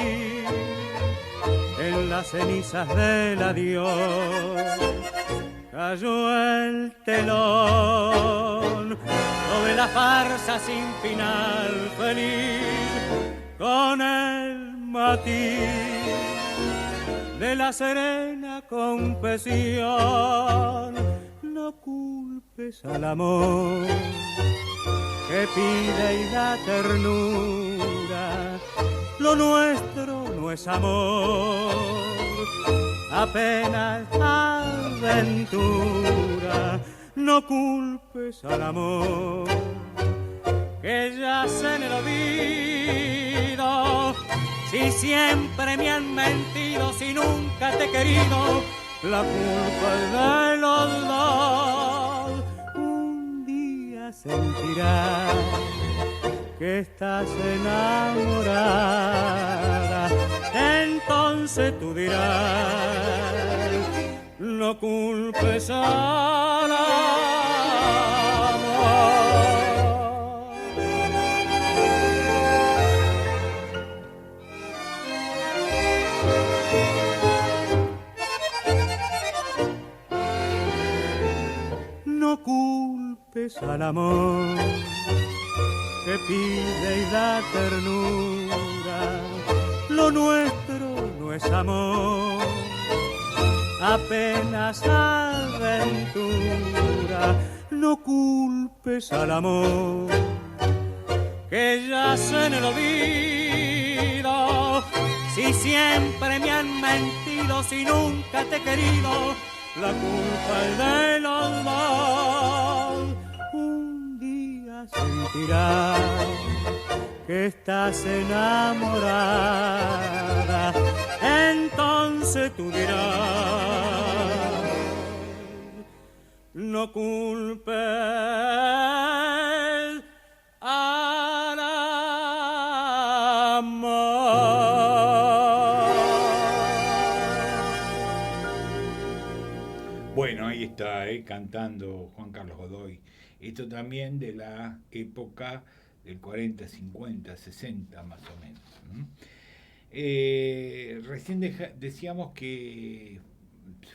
en las cenizas del adiós. Cayó el telón sobre la farsa sin final feliz, con el matiz de la serena confesión. No culpes al amor que pide y da ternura, lo nuestro no es amor, apenas aventura. No culpes al amor que yace en el olvido. Si siempre me han mentido, si nunca te he querido, la culpa es de los dos. Un día sentirás que estás enamorada, entonces tú dirás, no culpes al amor. No culpes al amor que pide y da ternura, lo nuestro no es amor, apenas aventura. No culpes al amor que yace en el olvido. Si siempre me han mentido, si nunca te he querido, la culpa es de los dos. Un día sentirás que estás enamorada, entonces tú dirás, no culpes al amor. Bueno, ahí está, cantando Juan Carlos Godoy. Esto también de la época del 40, 50, 60 más o menos. Recién decíamos que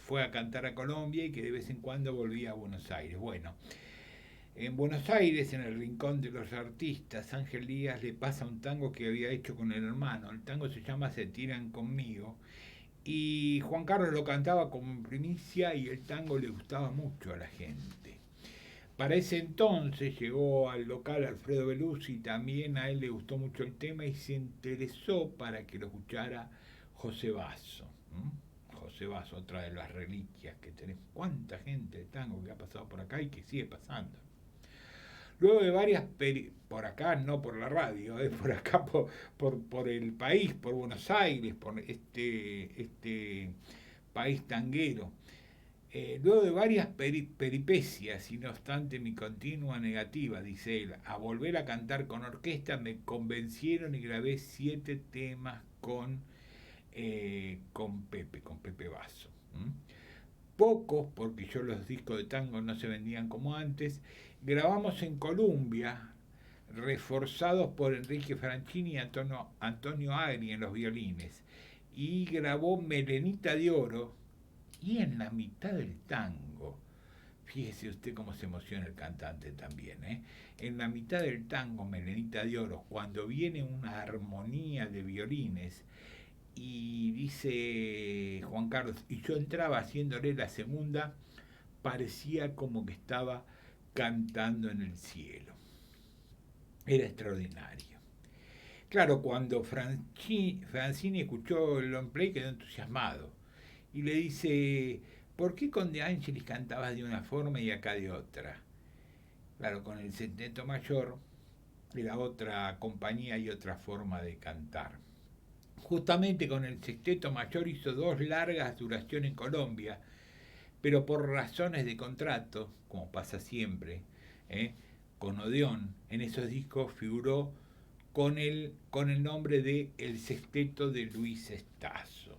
fue a cantar a Colombia y que de vez en cuando volvía a Buenos Aires. Bueno, en Buenos Aires, en el Rincón de los Artistas, Ángel Díaz le pasa un tango que había hecho con el hermano. El tango se llama Se tiran conmigo. Y Juan Carlos lo cantaba como primicia y el tango le gustaba mucho a la gente. Para ese entonces llegó al local Alfredo Beluzzi, también a él le gustó mucho el tema y se interesó para que lo escuchara José Basso. José Basso, otra de las reliquias que tenemos. ¿Cuánta gente de tango que ha pasado por acá y que sigue pasando? Luego de varias por acá, no por la radio, por acá, por el país, por Buenos Aires, por este país tanguero, Luego de varias peripecias y no obstante mi continua negativa, dice él, a volver a cantar con orquesta, me convencieron y grabé 7 temas con Pepe Basso. Pocos, porque yo los discos de tango no se vendían como antes. Grabamos en Colombia, reforzados por Enrique Franchini y Antonio Agri en los violines. Y grabó Melenita de Oro. Y en la mitad del tango, fíjese usted cómo se emociona el cantante también, en la mitad del tango, Melenita de Oro, cuando viene una armonía de violines, y dice Juan Carlos, y yo entraba haciéndole la segunda, parecía como que estaba cantando en el cielo. Era extraordinario. Claro, cuando Francini escuchó el long play quedó entusiasmado. Y le dice, ¿por qué con De Angelis cantabas de una forma y acá de otra? Claro, con el Sexteto Mayor era otra compañía y otra forma de cantar. Justamente con el Sexteto Mayor hizo 2 largas duraciones en Colombia, pero por razones de contrato, como pasa siempre, con Odeón, en esos discos figuró con el nombre de El Sexteto de Luis Estazo.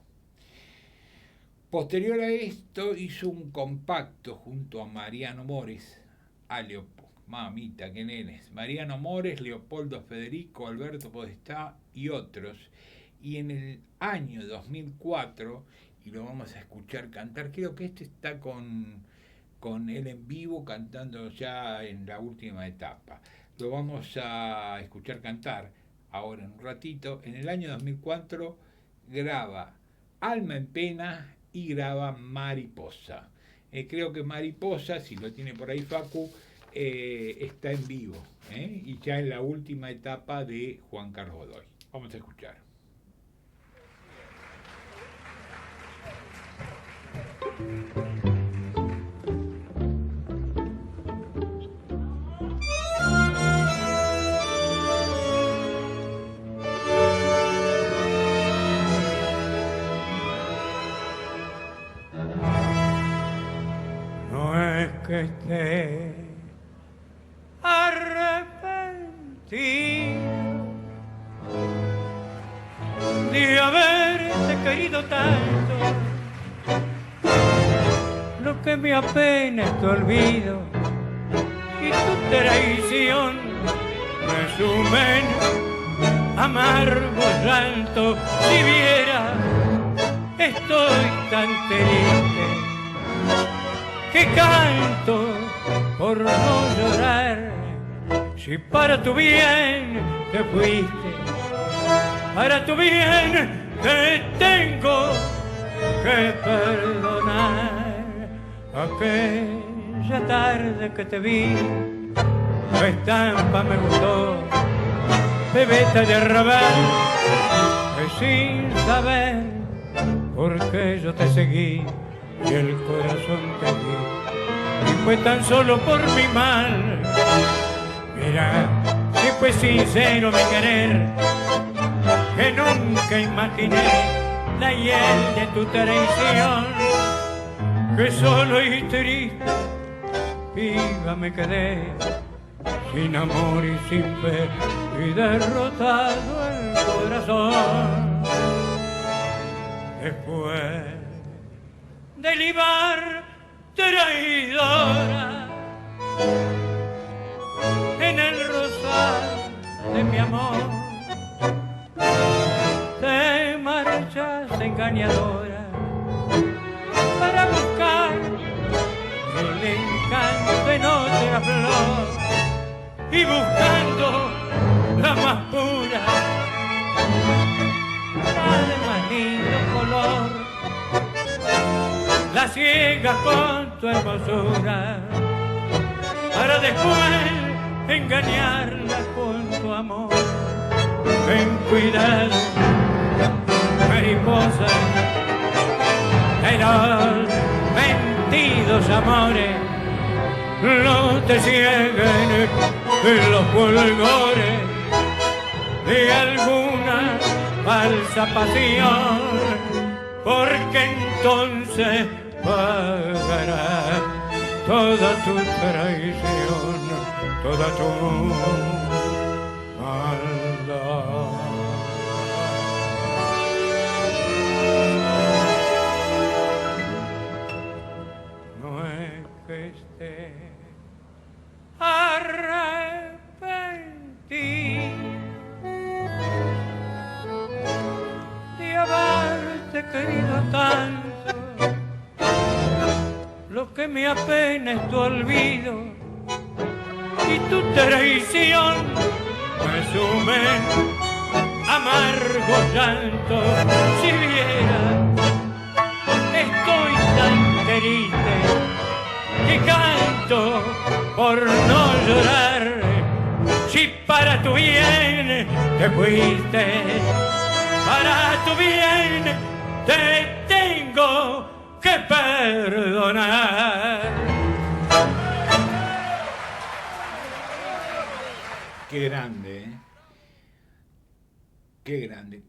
Posterior a esto hizo un compacto junto a Mariano Mores, mamita, qué nenes, Mariano Mores, Leopoldo Federico, Alberto Podestá y otros. Y en el año 2004, y lo vamos a escuchar cantar, creo que este está con él en vivo cantando ya en la última etapa. Lo vamos a escuchar cantar ahora en un ratito. En el año 2004 graba Alma en Pena y graba Mariposa. Creo que Mariposa, si lo tiene por ahí Facu, está en vivo, y ya en la última etapa de Juan Carlos Godoy. Vamos a escuchar. Que esté arrepentido de haberte querido tanto. Lo que me apena es tu olvido y tu traición me sumen amargo llanto. Si viera, estoy tan triste que canto por no llorar. Si para tu bien te fuiste, para tu bien te tengo que perdonar. Aquella tarde que te vi, tu estampa me gustó, bebeta de arrabal, que sin saber por qué yo te seguí y el corazón te di, y fue tan solo por mi mal. Mira, si fue sincero mi querer, que nunca imaginé la hiel de tu traición, que solo y triste, viva me quedé, sin amor y sin fe, y derrotado el corazón. Después de libar traidora en el rosal de mi amor, te marchas engañadora para buscar el encanto en otra flor, y buscando la más pura, la de más lindo color, la ciegas con tu hermosura, para después engañarla con tu amor. Ten cuidado, mariposa, pero mentidos amores no te cieguen los fulgores de alguna falsa pasión, porque entonces pagará toda tu traición, toda tu maldad. No es que esté arrepentido de haberte querido tanto. Lo que me apena es tu olvido y tu traición me sume amargo llanto. Si viera, estoy tan triste que canto por no llorar. Si para tu bien te fuiste, para tu bien te tengo que perdonar. Qué grande, ¿eh? Qué grande.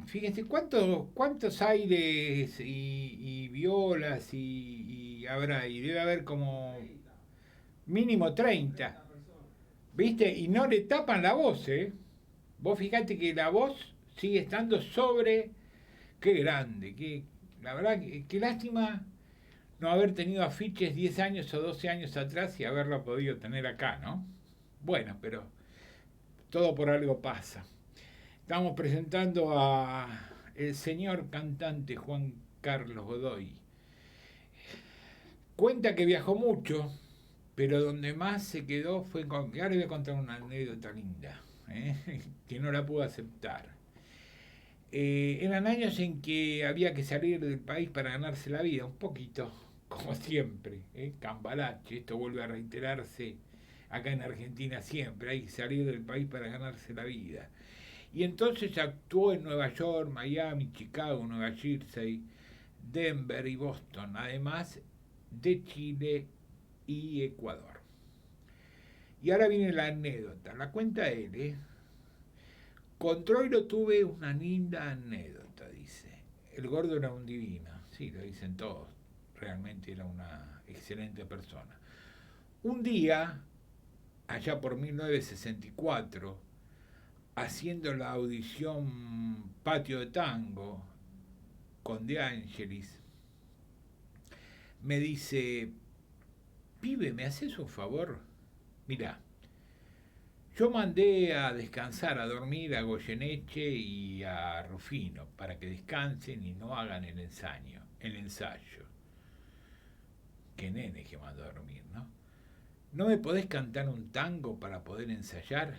Fíjense cuántos aires y violas y habrá, y debe haber como mínimo 30. ¿Viste? Y no le tapan la voz, ¿eh? Vos fíjate que la voz sigue estando sobre. Qué grande, la verdad, qué lástima no haber tenido afiches 10 años o 12 años atrás y haberlo podido tener acá, ¿no? Bueno, pero todo por algo pasa. Estamos presentando a el señor cantante Juan Carlos Godoy. Cuenta que viajó mucho, pero donde más se quedó fue con... Ahora voy a contar una anécdota linda, que no la pude aceptar. Eran años en que había que salir del país para ganarse la vida, un poquito, como siempre, cambalache, esto vuelve a reiterarse acá en Argentina siempre, hay que salir del país para ganarse la vida. Y entonces actuó en Nueva York, Miami, Chicago, Nueva Jersey, Denver y Boston, además de Chile y Ecuador. Y ahora viene la anécdota, la cuenta él, Con Troilo tuve una linda anécdota, dice. El gordo era un divino, sí, lo dicen todos, realmente era una excelente persona. Un día, allá por 1964, haciendo la audición Patio de Tango con De Angelis, me dice, pibe, ¿me haces un favor? Mirá, yo mandé a descansar, a dormir a Goyeneche y a Rufino para que descansen y no hagan el ensayo. Qué nene que mandó a dormir, ¿no? ¿No me podés cantar un tango para poder ensayar?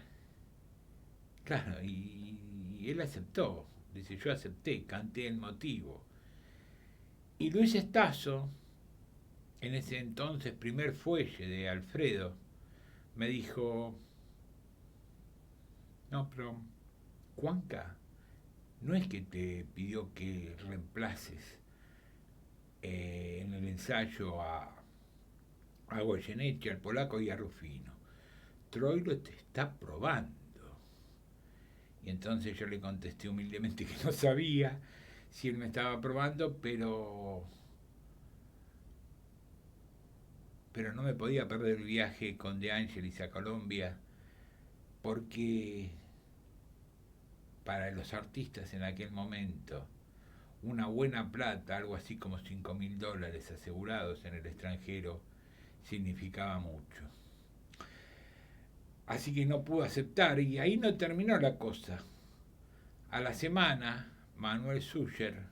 Claro, y él aceptó. Dice, yo acepté, canté El Motivo. Y Luis Estazo, en ese entonces primer fuelle de Alfredo, me dijo, no, pero Juanca, no es que te pidió que reemplaces en el ensayo a Goyeneche, al polaco y a Rufino. Troilo te está probando. Y entonces yo le contesté humildemente que no sabía si él me estaba probando, pero no me podía perder el viaje con De Angelis a Colombia, porque para los artistas en aquel momento una buena plata, algo así como $5.000 asegurados en el extranjero, significaba mucho. Así que no pude aceptar, y ahí no terminó la cosa. A la semana, Manuel Sucher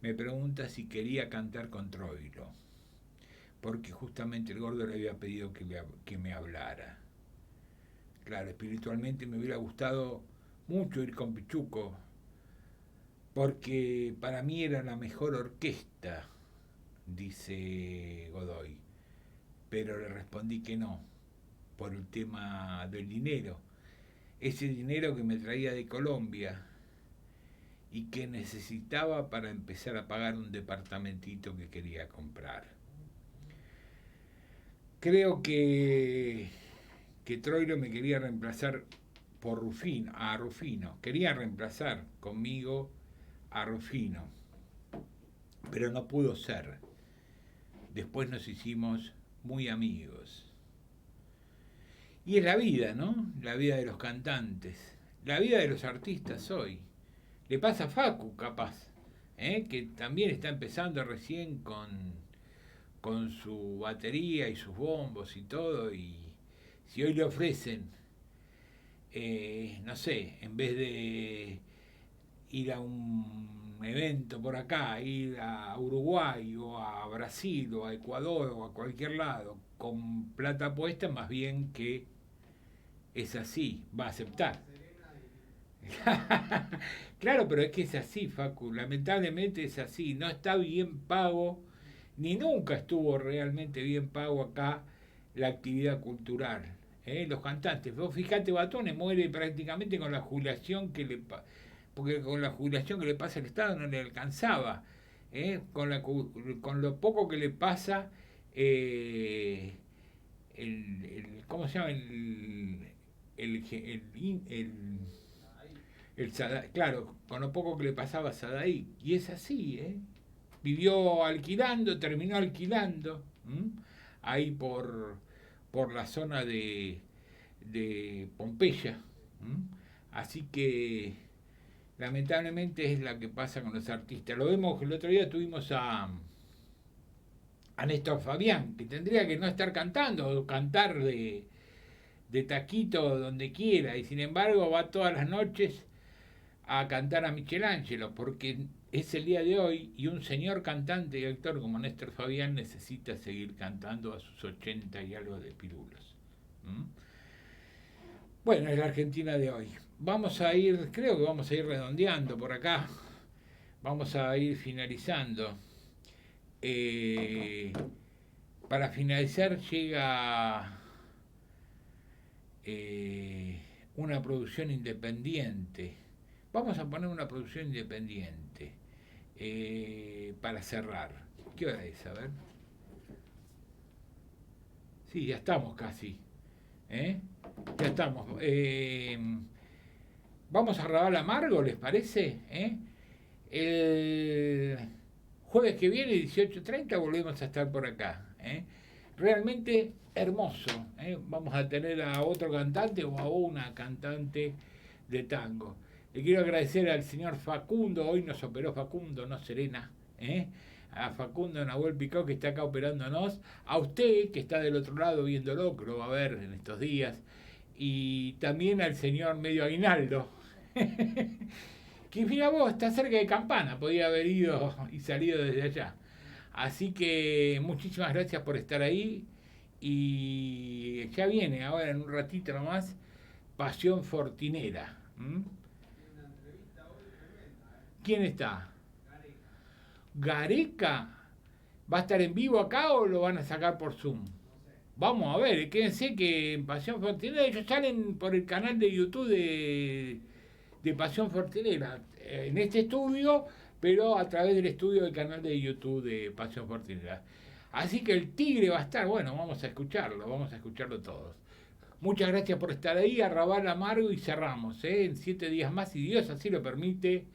me pregunta si quería cantar con Troilo, porque justamente el gordo le había pedido que me hablara. Claro, espiritualmente me hubiera gustado mucho ir con Pichuco, porque para mí era la mejor orquesta, dice Godoy, pero le respondí que no, por el tema del dinero, ese dinero que me traía de Colombia y que necesitaba para empezar a pagar un departamentito que quería comprar. Creo que Troilo me quería reemplazar por Rufino, quería reemplazar conmigo a Rufino, pero no pudo ser. después nos hicimos muy amigos. Y es la vida, ¿no? La vida de los cantantes, la vida de los artistas hoy. Le pasa a Facu, capaz, que también está empezando recién con su batería y sus bombos y todo, y si hoy le ofrecen, no sé, en vez de ir a un evento por acá, ir a Uruguay o a Brasil o a Ecuador o a cualquier lado con plata puesta, más bien que es así, va a aceptar. Claro, pero es que es así, Facu, lamentablemente es así, no está bien pago, ni nunca estuvo realmente bien pago acá la actividad cultural. Los cantantes, vos fíjate, Batone muere prácticamente con la jubilación porque con la jubilación que le pasa al Estado no le alcanzaba, con lo poco que le pasa ¿cómo se llama? Claro, con lo poco que le pasaba a Sadaí. Y es así, vivió alquilando, terminó alquilando, ahí por la zona de Pompeya. Así que lamentablemente es la que pasa con los artistas. Lo vemos que el otro día tuvimos a Néstor Fabián, que tendría que no estar cantando, o cantar de taquito donde quiera, y sin embargo va todas las noches a cantar a Michelangelo, porque es el día de hoy y un señor cantante y actor como Néstor Fabián necesita seguir cantando a sus 80 y algo de pirulos. Bueno, es la Argentina de hoy. Creo que vamos a ir redondeando por acá, vamos a ir finalizando. Para finalizar llega una producción independiente. Vamos a poner una producción independiente para cerrar. ¿Qué hora es? A ver. Sí, ya estamos casi. Ya estamos. Vamos a Raval Amargo, ¿les parece? El jueves que viene, 18:30, volvemos a estar por acá. Realmente hermoso. Vamos a tener a otro cantante o a una cantante de tango. Le quiero agradecer al señor Facundo, hoy nos operó Facundo, no Serena, a Facundo Nahuel Picó, que está acá operándonos, a usted que está del otro lado viéndolo, que lo va a ver en estos días, y también al señor Medio Aguinaldo, que mira vos, está cerca de Campana, podía haber ido y salido desde allá. Así que muchísimas gracias por estar ahí, y ya viene ahora en un ratito nomás Pasión Fortinera. ¿Quién está? Gareca. ¿Va a estar en vivo acá o lo van a sacar por Zoom? Vamos a ver, quédense que en Pasión Fortinera ellos salen por el canal de YouTube de Pasión Fortinera, en este estudio, pero a través del estudio del canal de YouTube de Pasión Fortinera. Así que el Tigre va a estar, bueno, vamos a escucharlo todos. Muchas gracias por estar ahí, Arrabal Amargo, y cerramos, en 7 días más, si Dios así lo permite,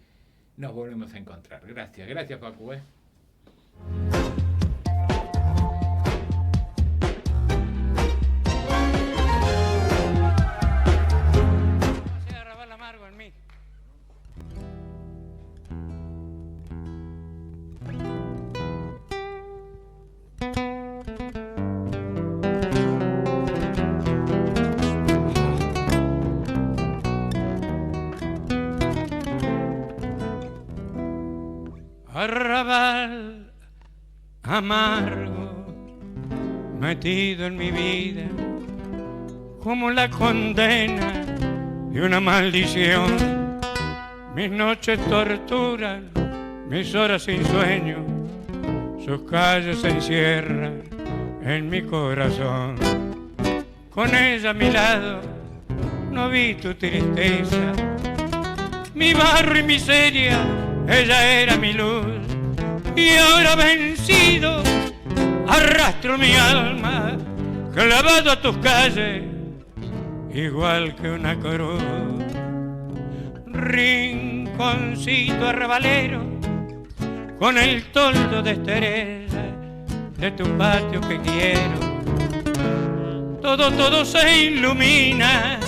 nos volvemos a encontrar. Gracias Paco. Arrabal Amargo en mí. Arrabal amargo, metido en mi vida, como la condena de una maldición. Mis noches torturan, mis horas sin sueño, sus calles se encierran en mi corazón. Con ella a mi lado no vi tu tristeza, mi barro y miseria, ella era mi luz, y ahora vencido arrastro mi alma clavado a tus calles, igual que una cruz. Rinconcito arrabalero con el toldo de estrella, de tu patio que quiero. Todo se ilumina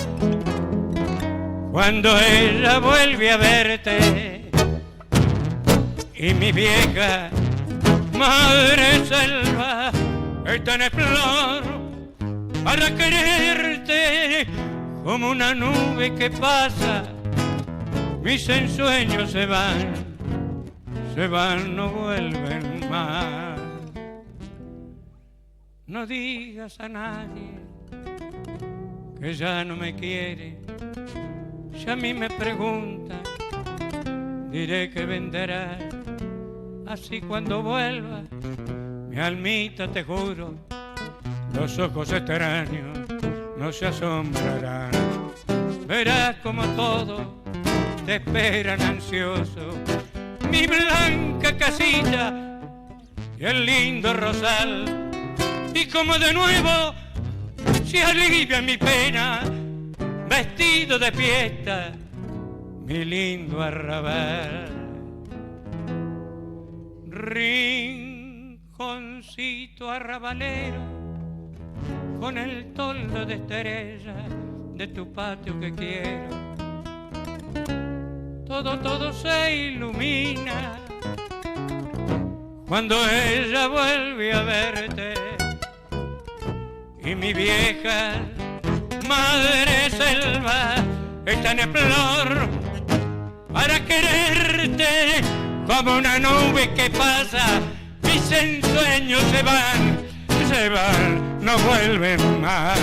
cuando ella vuelve a verte. Y mi vieja madre selva está en flor para quererte, como una nube que pasa. Mis ensueños se van, no vuelven más. No digas a nadie que ya no me quiere. Si a mí me preguntan, diré que vendrá. Así cuando vuelva, mi almita, te juro, los ojos extraños no se asombrarán. Verás como todo te esperan ansioso, mi blanca casita y el lindo rosal. Y como de nuevo se alivia mi pena, vestido de fiesta, mi lindo arrabal. Rinconcito arrabalero, con el toldo de estrella de tu patio que quiero. Todo se ilumina cuando ella vuelve a verte. Y mi vieja madre selva está en flor para quererte, como una nube que pasa. Mis ensueños se van, no vuelven más.